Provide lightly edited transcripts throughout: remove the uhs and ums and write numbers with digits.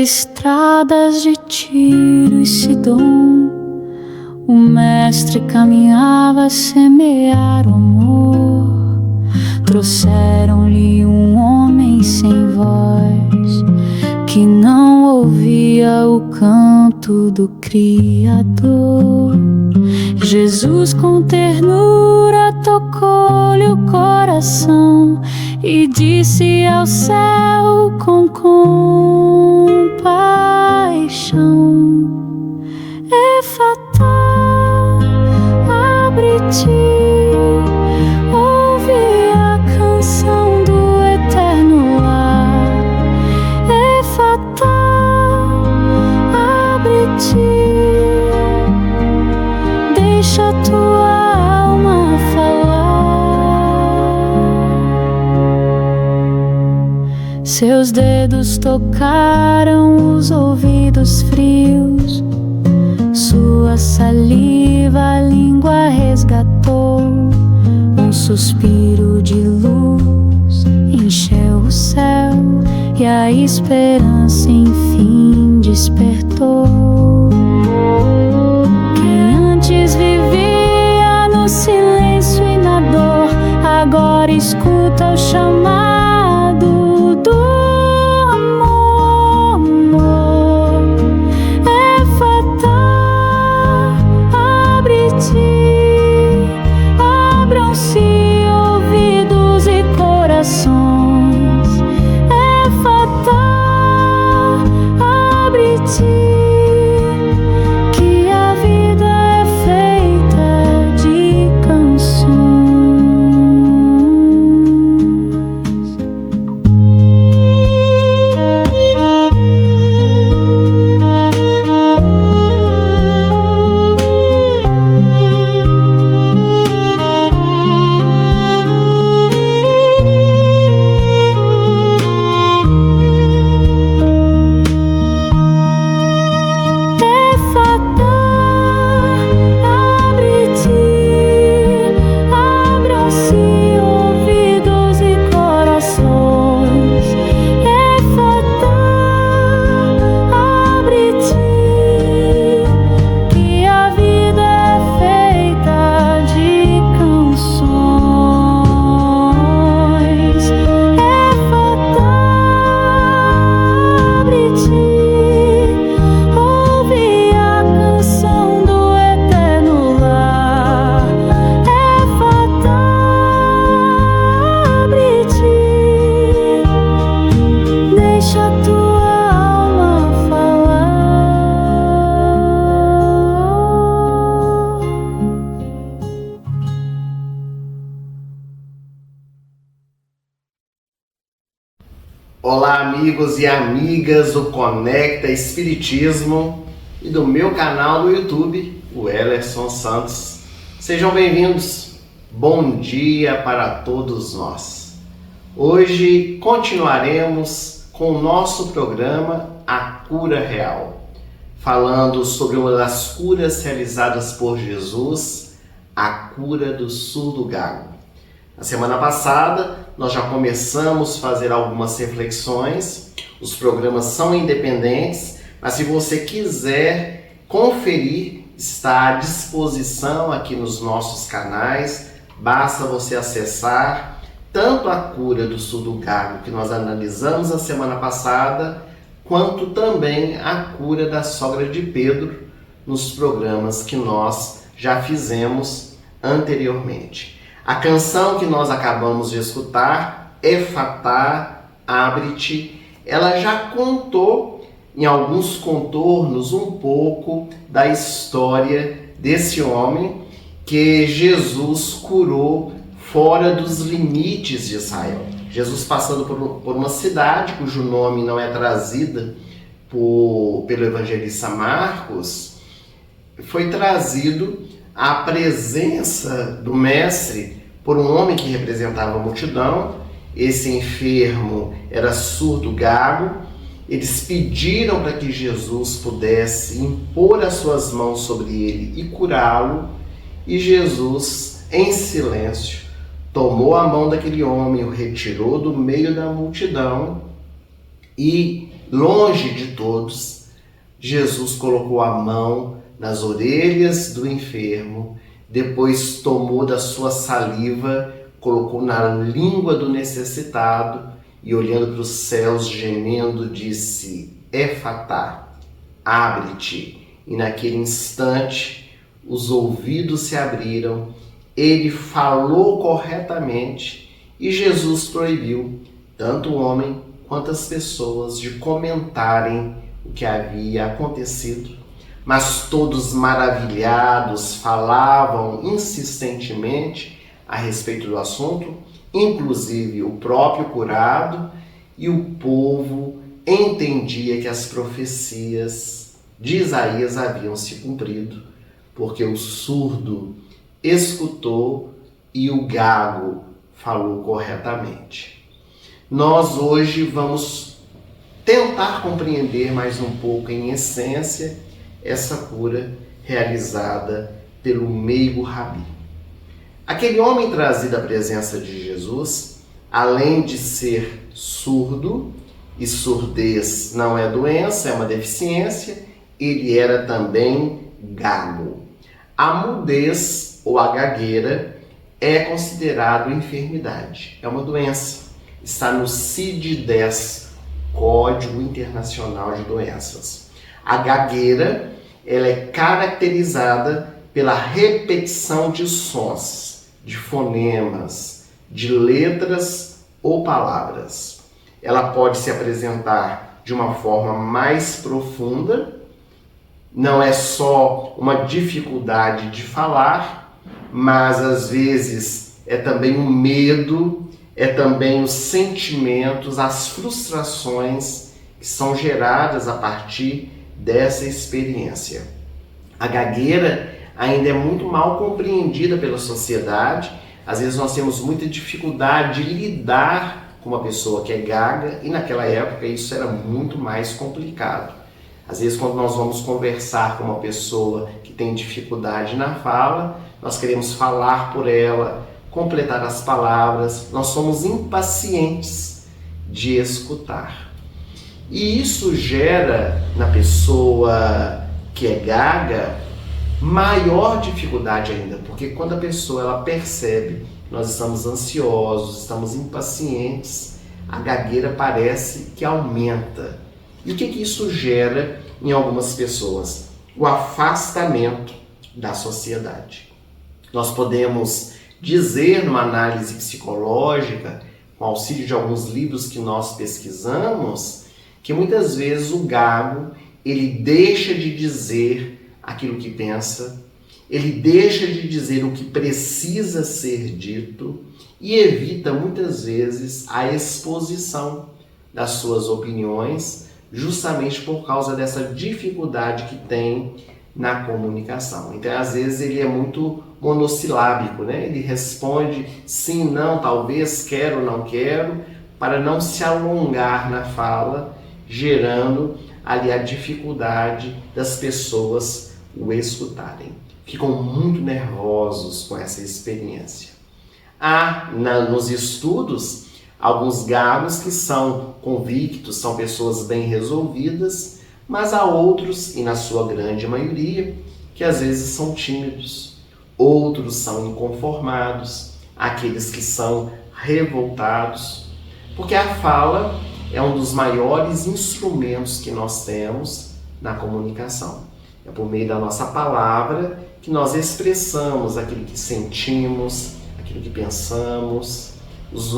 estradas de Tiro e Sidom, o mestre caminhava a semear o amor. Trouxeram-lhe um homem sem voz, que não ouvia o canto do Criador. Jesus com ternura tocou-lhe o coração e disse ao céu com compaixão: Efatá, abre-te, ouve a canção do eterno lar. Efatá, abre-te, deixa a tua alma falar. Seus dedos tocaram os ouvidos frios, sua saliva a língua resgatou. Um suspiro de luz encheu o céu e a esperança enfim despertou. Quem antes vivia no silêncio e na dor, agora escuta o chamado do amor. Efatá, abre-te, abram-se ouvidos e corações. Efatá, abre-te, que a vida é feita de canções. Olá, amigos e amigas do Conecta Espiritismo e do meu canal no YouTube, o Ellerson Santos. Sejam bem-vindos. Bom dia para todos nós. Hoje continuaremos com o nosso programa A Cura Real, falando sobre uma das curas realizadas por Jesus, a cura do surdo gago. Na semana passada, nós já começamos a fazer algumas reflexões. Os programas são independentes, mas se você quiser conferir, está à disposição aqui nos nossos canais. Basta você acessar tanto a cura do surdo gago, que nós analisamos a semana passada, quanto também a cura da sogra de Pedro, nos programas que nós já fizemos anteriormente. A canção que nós acabamos de escutar, Efatá, abre-te, ela já contou em alguns contornos um pouco da história desse homem que Jesus curou fora dos limites de Israel. Jesus passando por uma cidade cujo nome não é trazida pelo evangelista Marcos, foi trazido à presença do mestre por um homem que representava a multidão. Esse enfermo era surdo gago. Eles pediram para que Jesus pudesse impor as suas mãos sobre ele e curá-lo, e Jesus, em silêncio, tomou a mão daquele homem, o retirou do meio da multidão e longe de todos, Jesus colocou a mão nas orelhas do enfermo, depois tomou da sua saliva, colocou na língua do necessitado e, olhando para os céus, gemendo, disse: Efatá, abre-te. E naquele instante os ouvidos se abriram, ele falou corretamente e Jesus proibiu tanto o homem quanto as pessoas de comentarem o que havia acontecido. Mas todos maravilhados falavam insistentemente a respeito do assunto, inclusive o próprio curado, e o povo entendia que as profecias de Isaías haviam se cumprido, porque o surdo escutou e o gago falou corretamente. Nós hoje vamos tentar compreender mais um pouco em essência essa cura realizada pelo meigo Rabi. Aquele homem trazido à presença de Jesus, além de ser surdo, e surdez não é doença, é uma deficiência, ele era também gago. A mudez ou a gagueira é considerado enfermidade, é uma doença. Está no CID-10, Código Internacional de Doenças. A gagueira, ela é caracterizada pela repetição de sons, de fonemas, de letras ou palavras. Ela pode se apresentar de uma forma mais profunda, não é só uma dificuldade de falar, mas às vezes é também o medo, é também os sentimentos, as frustrações que são geradas a partir dessa experiência. A gagueira ainda é muito mal compreendida pela sociedade. Às vezes nós temos muita dificuldade de lidar com uma pessoa que é gaga, e naquela época isso era muito mais complicado. Às vezes, quando nós vamos conversar com uma pessoa que tem dificuldade na fala, nós queremos falar por ela, completar as palavras, nós somos impacientes de escutar. E isso gera na pessoa que é gaga maior dificuldade ainda, porque quando a pessoa ela percebe que nós estamos ansiosos, estamos impacientes, a gagueira parece que aumenta. E o que isso gera em algumas pessoas? O afastamento da sociedade. Nós podemos dizer, numa análise psicológica, com auxílio de alguns livros que nós pesquisamos, que muitas vezes o gago, ele deixa de dizer aquilo que pensa, ele deixa de dizer o que precisa ser dito e evita muitas vezes a exposição das suas opiniões, justamente por causa dessa dificuldade que tem na comunicação. Então, às vezes, ele é muito monossilábico, né? Ele responde sim, não, talvez, quero, não quero, para não se alongar na fala, gerando ali a dificuldade das pessoas o escutarem. Ficam muito nervosos com essa experiência. Há nos estudos alguns gagos que são convictos, são pessoas bem resolvidas, mas há outros, e na sua grande maioria, que às vezes são tímidos, outros são inconformados, aqueles que são revoltados, porque a fala é um dos maiores instrumentos que nós temos na comunicação. É por meio da nossa palavra que nós expressamos aquilo que sentimos, aquilo que pensamos, as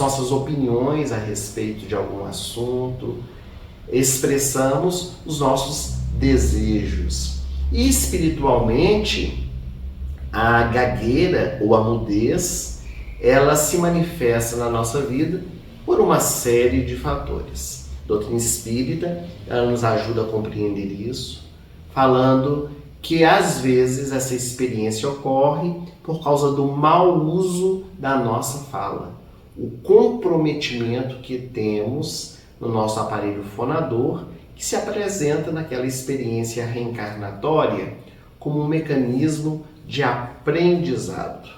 nossas opiniões a respeito de algum assunto, expressamos os nossos desejos. E espiritualmente, a gagueira ou a mudez, ela se manifesta na nossa vida por uma série de fatores. A doutrina espírita, ela nos ajuda a compreender isso, falando que às vezes essa experiência ocorre por causa do mau uso da nossa fala, o comprometimento que temos no nosso aparelho fonador, que se apresenta naquela experiência reencarnatória como um mecanismo de aprendizado.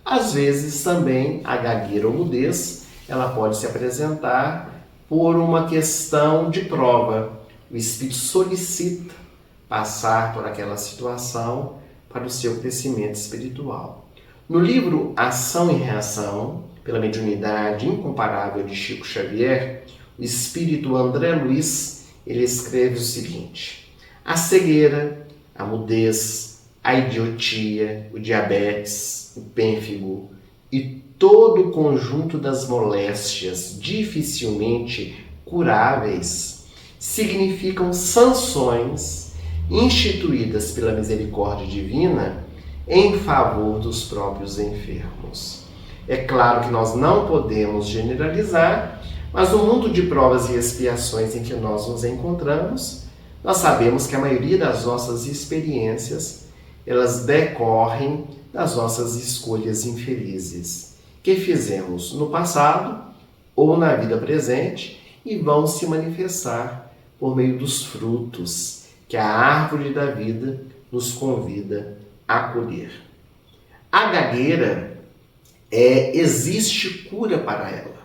Às vezes também a gagueira ou mudez, ela pode se apresentar por uma questão de prova. O Espírito solicita passar por aquela situação para o seu crescimento espiritual. No livro Ação e Reação, pela mediunidade incomparável de Chico Xavier, o espírito André Luiz, ele escreve o seguinte: a cegueira, a mudez, a idiotia, o diabetes, o pênfigo e todo o conjunto das moléstias dificilmente curáveis significam sanções instituídas pela misericórdia divina em favor dos próprios enfermos. É claro que nós não podemos generalizar, mas no mundo de provas e expiações em que nós nos encontramos, nós sabemos que a maioria das nossas experiências, elas decorrem das nossas escolhas infelizes que fizemos no passado ou na vida presente e vão se manifestar por meio dos frutos que a árvore da vida nos convida a colher. A gagueira, existe cura para ela.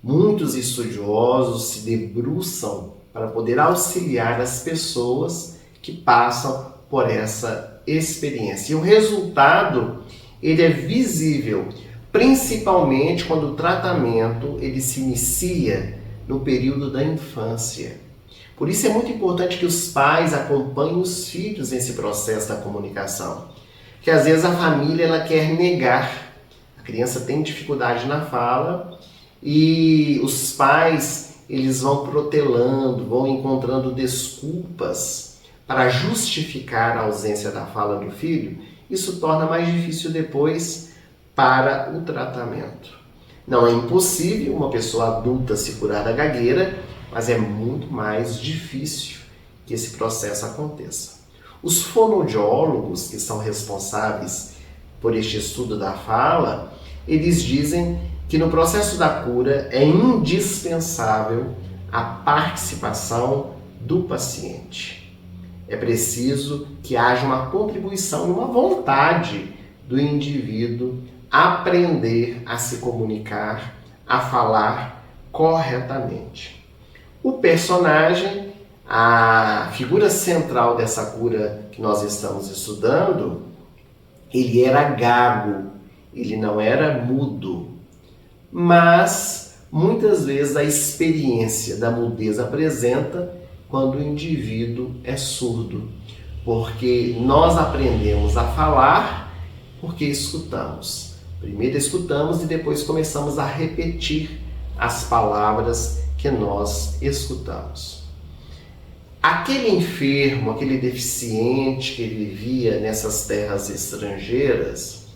Muitos estudiosos se debruçam para poder auxiliar as pessoas que passam por essa experiência. E o resultado, ele é visível, principalmente quando o tratamento ele se inicia no período da infância. Por isso é muito importante que os pais acompanhem os filhos nesse processo da comunicação. Porque às vezes a família ela quer negar. A criança tem dificuldade na fala e os pais eles vão protelando, vão encontrando desculpas para justificar a ausência da fala do filho. Isso torna mais difícil depois para o tratamento. Não é impossível uma pessoa adulta se curar da gagueira, mas é muito mais difícil que esse processo aconteça. Os fonoaudiólogos, que são responsáveis por este estudo da fala, eles dizem que no processo da cura é indispensável a participação do paciente. É preciso que haja uma contribuição e uma vontade do indivíduo aprender a se comunicar, a falar corretamente. O personagem, a figura central dessa cura que nós estamos estudando, ele era gago, ele não era mudo. Mas, muitas vezes, a experiência da mudez apresenta quando o indivíduo é surdo. Porque nós aprendemos a falar porque escutamos. Primeiro escutamos e depois começamos a repetir as palavras que nós escutamos. Aquele enfermo, aquele deficiente que vivia nessas terras estrangeiras,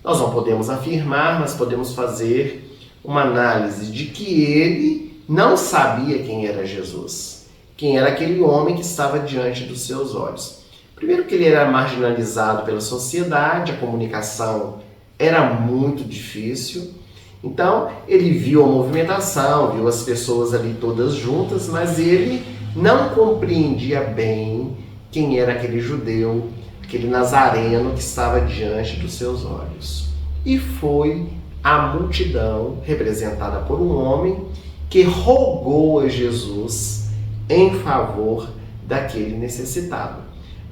nós não podemos afirmar, mas podemos fazer uma análise de que ele não sabia quem era Jesus, quem era aquele homem que estava diante dos seus olhos. Primeiro que ele era marginalizado pela sociedade, a comunicação era muito difícil. Então, ele viu a movimentação, viu as pessoas ali todas juntas, mas ele não compreendia bem quem era aquele judeu, aquele nazareno que estava diante dos seus olhos. E foi a multidão, representada por um homem, que rogou a Jesus em favor daquele necessitado.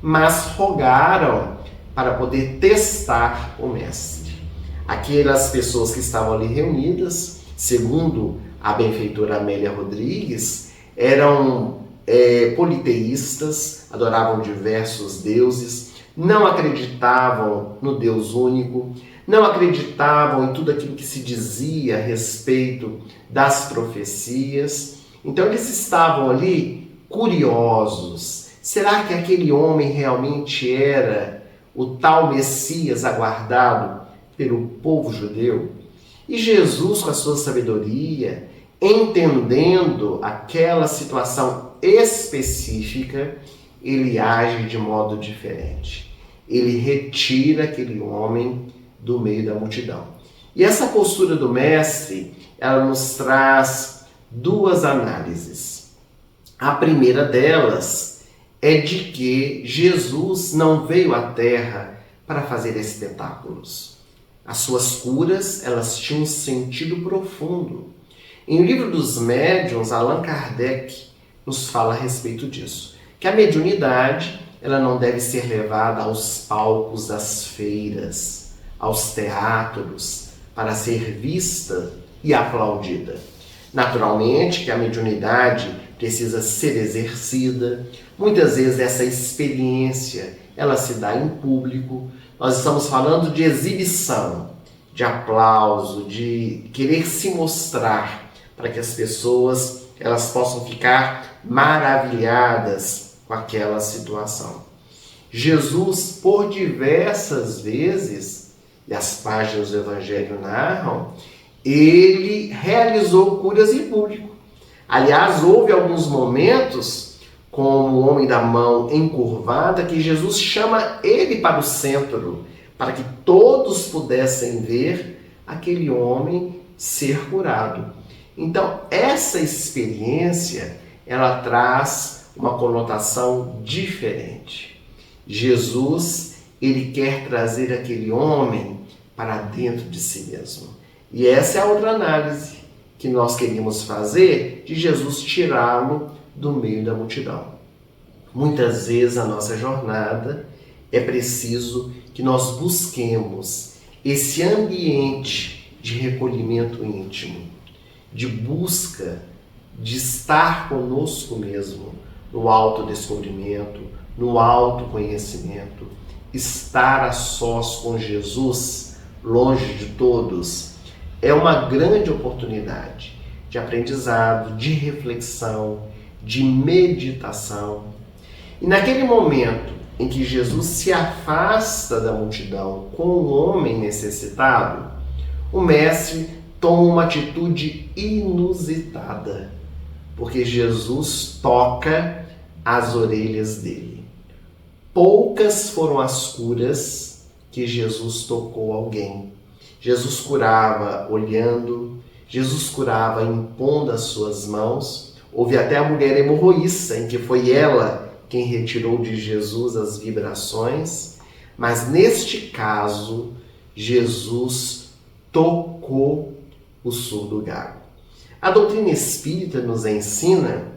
Mas rogaram para poder testar o mestre. Aquelas pessoas que estavam ali reunidas, segundo a benfeitora Amélia Rodrigues, eram politeístas, adoravam diversos deuses, não acreditavam no Deus único, não acreditavam em tudo aquilo que se dizia a respeito das profecias. Então eles estavam ali curiosos. Será que aquele homem realmente era o tal Messias aguardado pelo povo judeu? E Jesus, com a sua sabedoria, entendendo aquela situação específica, ele age de modo diferente. Ele retira aquele homem do meio da multidão. E essa postura do mestre, ela nos traz duas análises. A primeira delas é de que Jesus não veio à Terra para fazer espetáculos. As suas curas, elas tinham um sentido profundo. Em O Livro dos Médiuns, Allan Kardec nos fala a respeito disso, que a mediunidade ela não deve ser levada aos palcos das feiras, aos teatros, para ser vista e aplaudida. Naturalmente que a mediunidade precisa ser exercida, muitas vezes essa experiência ela se dá em público. Nós estamos falando de exibição, de aplauso, de querer se mostrar para que as pessoas elas possam ficar maravilhadas com aquela situação. Jesus, por diversas vezes, e as páginas do Evangelho narram, ele realizou curas em público. Aliás, houve alguns momentos, como o homem da mão encurvada, que Jesus chama ele para o centro, para que todos pudessem ver aquele homem ser curado. Então, essa experiência, ela traz uma conotação diferente. Jesus, ele quer trazer aquele homem para dentro de si mesmo. E essa é a outra análise que nós queríamos fazer, de Jesus tirá-lo do meio da multidão. Muitas vezes a nossa jornada é preciso que nós busquemos esse ambiente de recolhimento íntimo, de busca de estar conosco mesmo, no autodescobrimento, no autoconhecimento, estar a sós com Jesus, longe de todos, é uma grande oportunidade de aprendizado, de reflexão, de meditação. E naquele momento em que Jesus se afasta da multidão com o homem necessitado, o mestre toma uma atitude inusitada, porque Jesus toca as orelhas dele. Poucas foram as curas que Jesus tocou alguém. Jesus curava olhando, Jesus curava impondo as suas mãos. Houve até a mulher hemorroísta, em que foi ela quem retirou de Jesus as vibrações, mas neste caso, Jesus tocou o surdo gago. A doutrina espírita nos ensina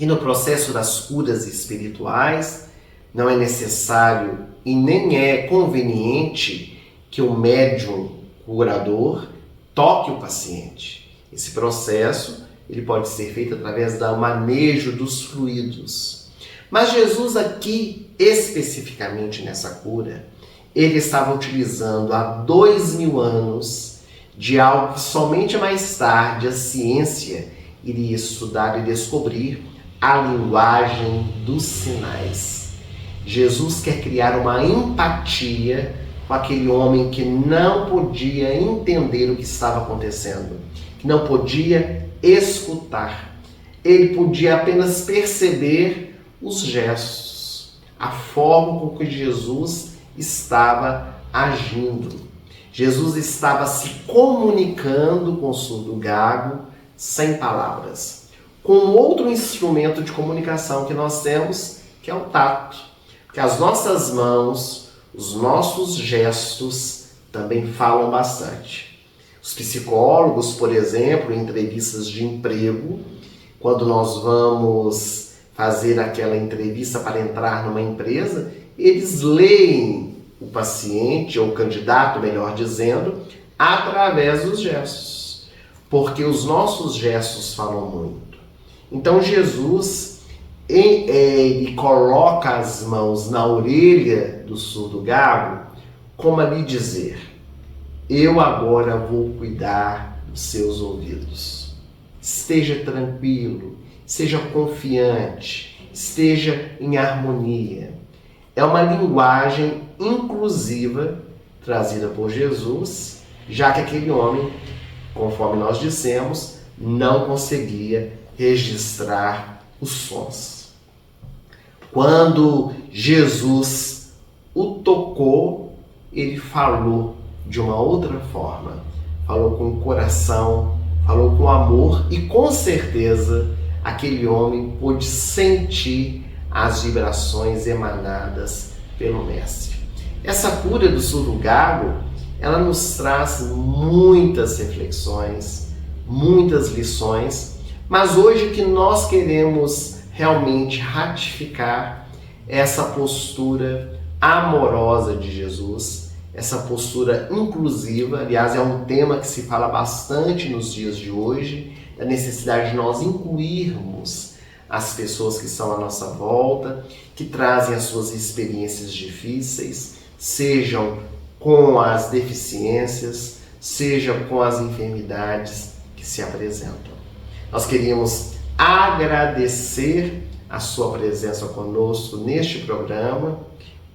que no processo das curas espirituais não é necessário e nem é conveniente que o médium curador toque o paciente. Esse processo ele pode ser feito através do manejo dos fluidos. Mas Jesus aqui, especificamente nessa cura, ele estava utilizando há 2000 anos de algo que somente mais tarde a ciência iria estudar e descobrir, a linguagem dos sinais. Jesus quer criar uma empatia com aquele homem que não podia entender o que estava acontecendo, que não podia escutar. Ele podia apenas perceber os gestos, a forma com que Jesus estava agindo. Jesus estava se comunicando com o surdo gago sem palavras, com outro instrumento de comunicação que nós temos, que é o tato, que as nossas mãos, os nossos gestos também falam bastante. Os psicólogos, por exemplo, em entrevistas de emprego, quando nós vamos fazer aquela entrevista para entrar numa empresa, eles leem o paciente, ou o candidato, melhor dizendo, através dos gestos, porque os nossos gestos falam muito. Então Jesus ele coloca as mãos na orelha do surdo gago, como a lhe dizer: eu agora vou cuidar dos seus ouvidos. Esteja tranquilo, seja confiante, esteja em harmonia. É uma linguagem inclusiva trazida por Jesus, já que aquele homem, conforme nós dissemos, não conseguia registrar os sons. Quando Jesus o tocou, ele falou de uma outra forma, falou com o coração, falou com amor e com certeza aquele homem pôde sentir as vibrações emanadas pelo mestre. Essa cura do surdo gago, ela nos traz muitas reflexões, muitas lições, mas hoje que nós queremos realmente ratificar essa postura amorosa de Jesus, essa postura inclusiva. Aliás, é um tema que se fala bastante nos dias de hoje, a necessidade de nós incluirmos as pessoas que estão à nossa volta, que trazem as suas experiências difíceis, sejam com as deficiências, seja com as enfermidades que se apresentam. Nós queríamos agradecer a sua presença conosco neste programa,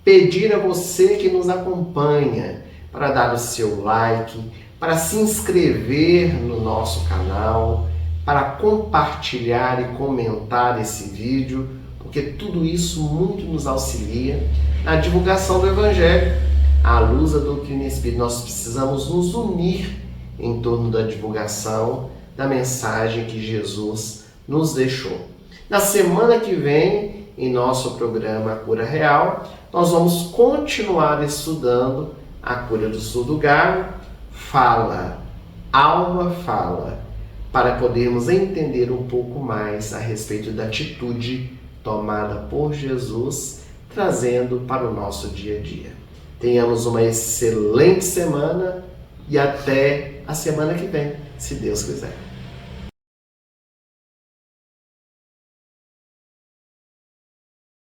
pedir a você que nos acompanha para dar o seu like, para se inscrever no nosso canal, para compartilhar e comentar esse vídeo, porque tudo isso muito nos auxilia na divulgação do Evangelho, à luz da doutrina espírita. Nós precisamos nos unir em torno da divulgação da mensagem que Jesus nos deixou. Na semana que vem, em nosso programa A Cura Real, nós vamos continuar estudando a cura do surdo gago, fala, alma fala, para podermos entender um pouco mais a respeito da atitude tomada por Jesus, trazendo para o nosso dia a dia. Tenhamos uma excelente semana e até a semana que vem, se Deus quiser.